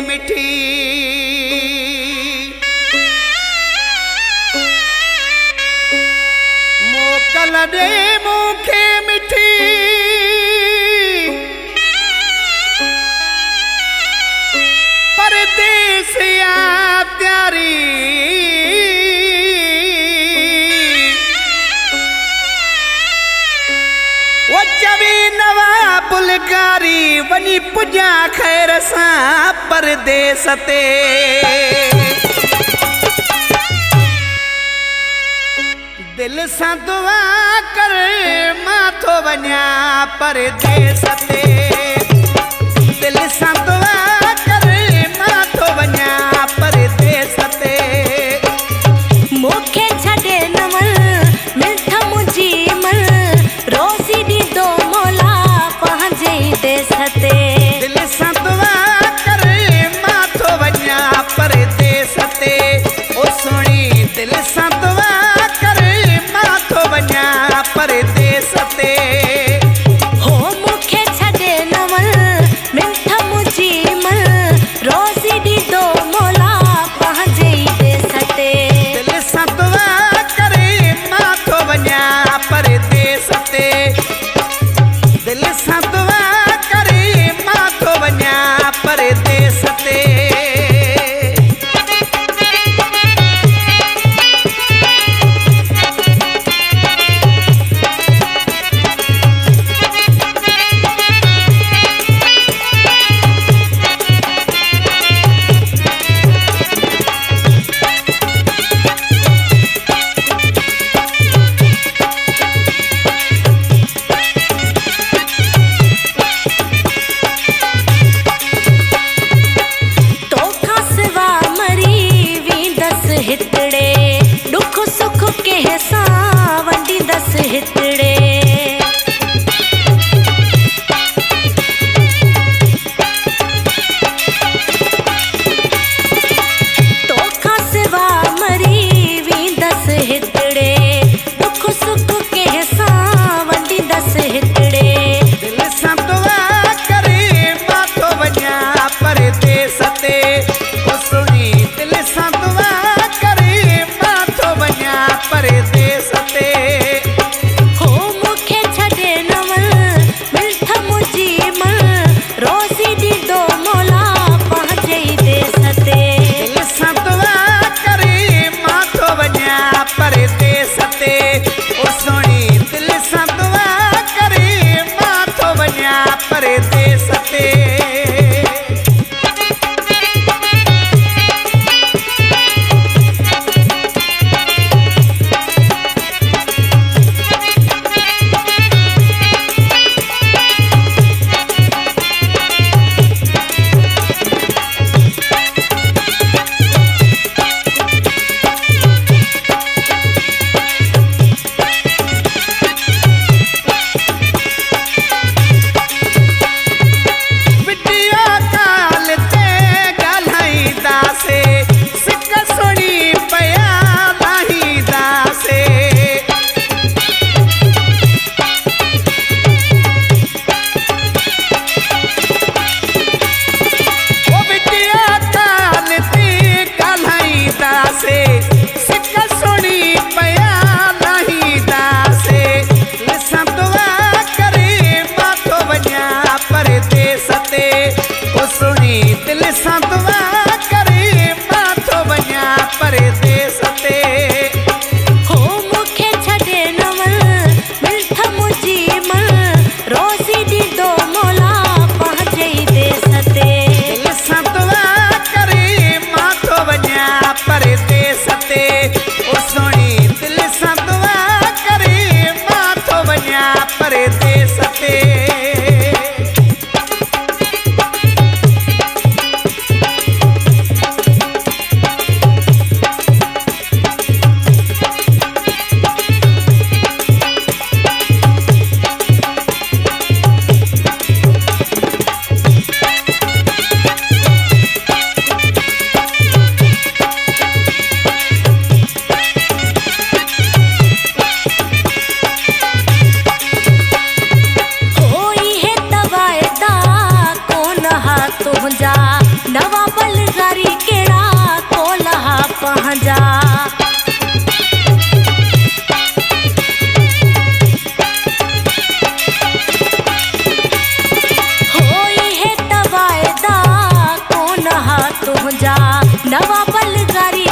मिठी मोकल दे मूंखे मिठी परदेसिया प्यारी वो चवी नवा बुलगारी वनी पुजा खैर सां परदेस ते दिल सां दुआ कर मां थो वञा परदेस ते दिल सां दुआ कर मां थो वञा परदेस ते मूंखे छॾे न वञ मिठ मुंहिंजी मन रोज़ी ॾींदो मौला पंहिंजे देस ते दिल सां दुआ कर मां थो वञा परदेस ते ओ सोणी दिल सां दुआ कर मां थो वञा परदेस ते हो मूंखे छॾे न वञ मिठ मुंहिंजी मन रोज़ी ॾींदो मौला पंहिंजे देस ते दिल सां दुआ कर मां थो वञा परदेस ते दिल सां दुआ कर मां थो वञा परदेस ते तोखां सिवा मरी वेंदसि हितड़े दुख सुख कंहिं सां वंडींदसि हितड़े तोखां सिवा मरी वेंदसि हितड़े दुख सुख कंहिं सां वंडींदसि हितड़े दिल सां दुआ कर मां थो वञा परदेस ते ओ सोणी दिल सां दुआ कर मां थो वञा परदेस ते हो मूंखे छॾे न वञ मिठ मुंहिंजी मन रोज़ी ॾींदो मौला पंहिंजे देस ते दिल सां दुआ कर मां थो वञा परदेस ते ओ सोणी दिल सां दुआ कर मां थो वञा परदेस ते वीडियो कॉल ते ॻाल्हाईंदासे सिक सुणी पिया लाहींदासे ओ वीडियो कॉल ते ॻाल्हाईंदासे सिक सुणी पिया लाहींदासे दिल सां दुआ कर मां थो वञा परदेस ते ओ सोणी दिल सां दुआ कर मां थो वञा परदेस ते हो मूंखे छॾे न वञ मिठ मुंहिंजी मन रोज़ी ॾींदो मौला पंहिंजे देस ते दिल सां दुआ कर मां थो वञा परदेस ते ओ सोणी दिल सां दुआ कर मां थो वञा परदेस ते न हा तुंहिंजा नवा पलगारी